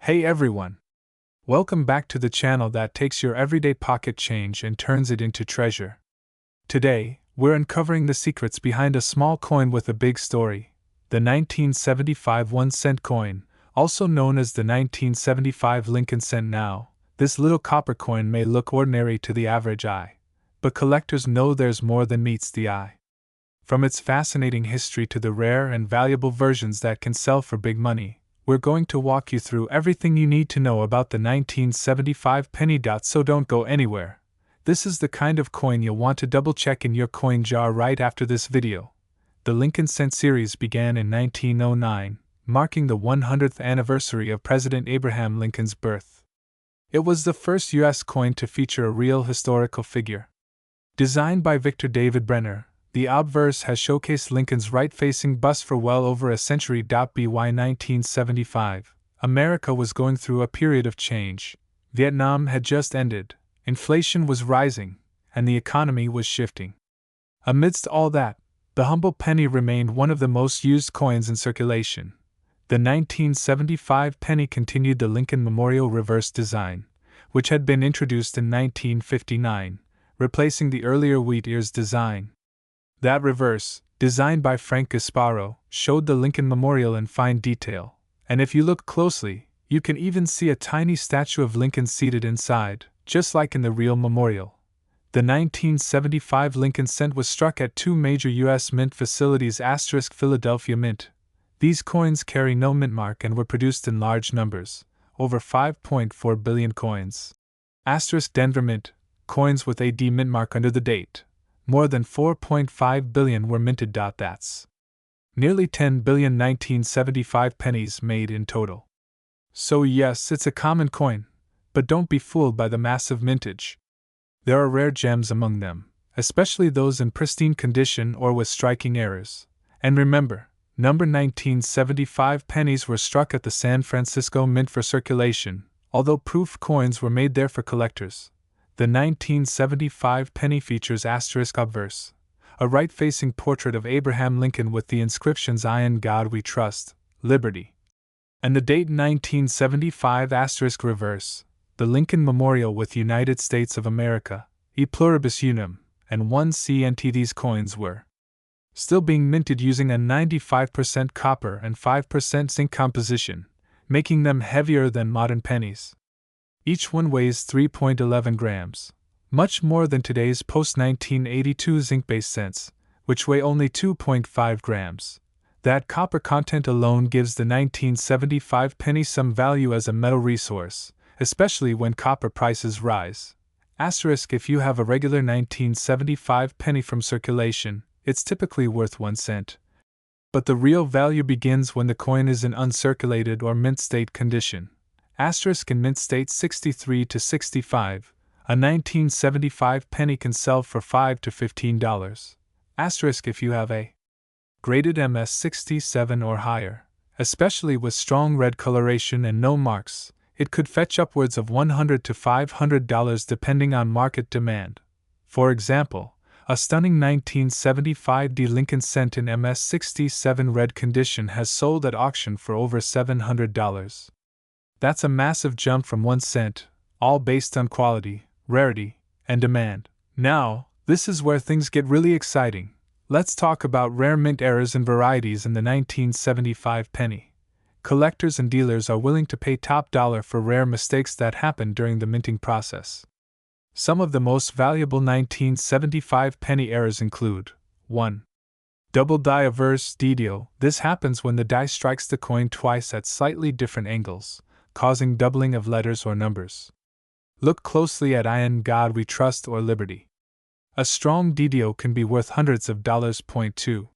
Hey everyone! Welcome back to the channel that takes your everyday pocket change and turns it into treasure. Today, we're uncovering the secrets behind a small coin with a big story, the 1975 1-cent coin, also known as the 1975 Lincoln cent now. This little copper coin may look ordinary to the average eye, but collectors know there's more than meets the eye. From its fascinating history to the rare and valuable versions that can sell for big money, we're going to walk you through everything you need to know about the 1975 penny. So don't go anywhere. This is the kind of coin you'll want to double check in your coin jar right after this video. The Lincoln cent series began in 1909, marking the 100th anniversary of President Abraham Lincoln's birth. It was the first U.S. coin to feature a real historical figure. Designed by Victor David Brenner, the obverse has showcased Lincoln's right-facing bust for well over a century. By 1975, America was going through a period of change. Vietnam had just ended, inflation was rising, and the economy was shifting. Amidst all that, the humble penny remained one of the most used coins in circulation. The 1975 penny continued the Lincoln Memorial reverse design, which had been introduced in 1959, replacing the earlier wheat ears design. That reverse, designed by Frank Gasparo, showed the Lincoln Memorial in fine detail, and if you look closely, you can even see a tiny statue of Lincoln seated inside, just like in the real memorial. The 1975 Lincoln cent was struck at two major U.S. mint facilities: Philadelphia Mint. These coins carry no mint mark and were produced in large numbers, over 5.4 billion coins. Denver Mint, coins with a D mint mark under the date. More than 4.5 billion were minted. That's nearly 10 billion 1975 pennies made in total. So yes, it's a common coin, but don't be fooled by the massive mintage. There are rare gems among them, especially those in pristine condition or with striking errors. And remember, number 1975 pennies were struck at the San Francisco Mint for circulation, although proof coins were made there for collectors. The 1975 penny features obverse, a right-facing portrait of Abraham Lincoln with the inscriptions "In God We Trust, Liberty," and the date 1975 reverse, the Lincoln Memorial with United States of America, E pluribus unum, and 1 cent. These coins were still being minted using a 95% copper and 5% zinc composition, making them heavier than modern pennies. Each one weighs 3.11 grams, much more than today's post-1982 zinc-based cents, which weigh only 2.5 grams. That copper content alone gives the 1975 penny some value as a metal resource, especially when copper prices rise. If you have a regular 1975 penny from circulation, it's typically worth 1 cent. But the real value begins when the coin is in uncirculated or mint state condition. In mint state 63 to 65, a 1975 penny can sell for $5 to $15. If you have a graded MS 67 or higher, especially with strong red coloration and no marks, it could fetch upwards of $100 to $500 depending on market demand. For example, a stunning 1975 Lincoln cent in MS 67 red condition has sold at auction for over $700. That's a massive jump from 1 cent, all based on quality, rarity, and demand. Now, this is where things get really exciting. Let's talk about rare mint errors and varieties in the 1975 penny. Collectors and dealers are willing to pay top dollar for rare mistakes that happen during the minting process. Some of the most valuable 1975 penny errors include 1. Double die averse DDO. This happens when the die strikes the coin twice at slightly different angles, causing doubling of letters or numbers. Look closely at "In God We Trust" or "Liberty." A strong DDO can be worth hundreds of dollars. 2.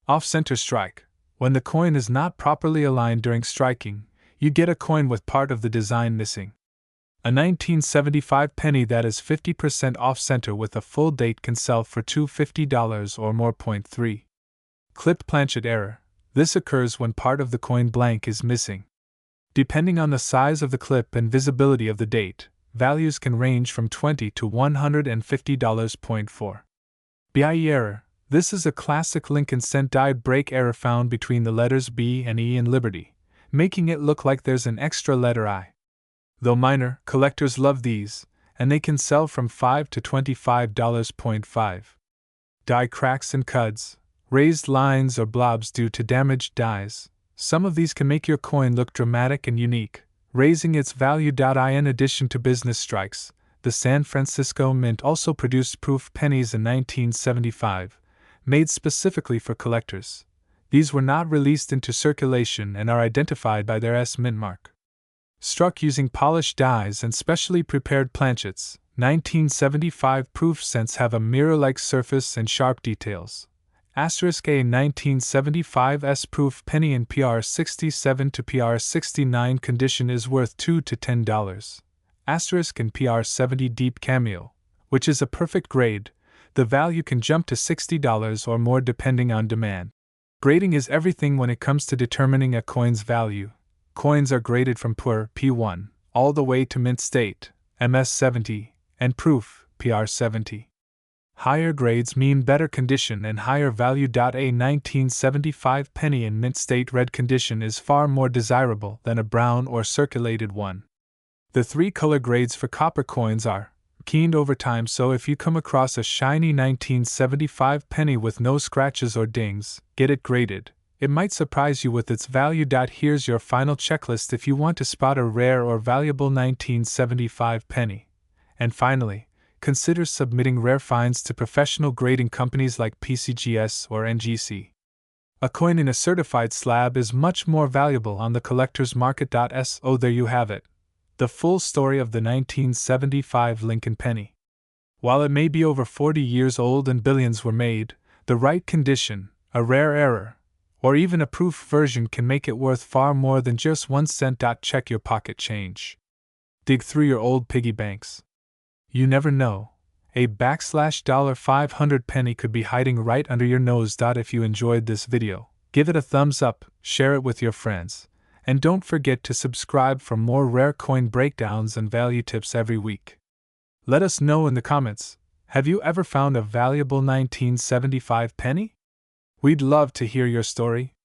Off-center strike. When the coin is not properly aligned during striking, you get a coin with part of the design missing. A 1975 penny that is 50% off-center with a full date can sell for $250 or more. 3. Clipped planchet error. This occurs when part of the coin blank is missing. Depending on the size of the clip and visibility of the date, values can range from $20 to $150. 4. BIE error. This is a classic Lincoln cent die break error found between the letters B and E in Liberty, making it look like there's an extra letter I. Though minor, collectors love these, and they can sell from $5 to $25.5. Die cracks and cuds, raised lines or blobs due to damaged dies. Some of these can make your coin look dramatic and unique, raising its value. In addition to business strikes, the San Francisco Mint also produced proof pennies in 1975, made specifically for collectors. These were not released into circulation and are identified by their S mint mark. Struck using polished dies and specially prepared planchets, 1975 proof cents have a mirror-like surface and sharp details. A 1975 S proof penny in PR 67 to PR 69 condition is worth $2 to $10. In PR 70 deep cameo, which is a perfect grade, the value can jump to $60 or more depending on demand. Grading is everything when it comes to determining a coin's value. Coins are graded from PUR P1 all the way to mint state, MS 70, and proof PR 70. Higher grades mean better condition and higher value. A 1975 penny in mint state red condition is far more desirable than a brown or circulated one. The three color grades for copper coins are keened over time, so if you come across a shiny 1975 penny with no scratches or dings, get it graded. It might surprise you with its value. Here's your final checklist if you want to spot a rare or valuable 1975 penny. And finally, consider submitting rare finds to professional grading companies like PCGS or NGC. A coin in a certified slab is much more valuable on the collector's market. So there you have it. The full story of the 1975 Lincoln penny. While it may be over 40 years old and billions were made, the right condition, a rare error, or even a proof version can make it worth far more than just 1 cent. Check your pocket change. Dig through your old piggy banks. You never know. A $500 penny could be hiding right under your nose. If you enjoyed this video, give it a thumbs up, share it with your friends, and don't forget to subscribe for more rare coin breakdowns and value tips every week. Let us know in the comments, have you ever found a valuable 1975 penny? We'd love to hear your story.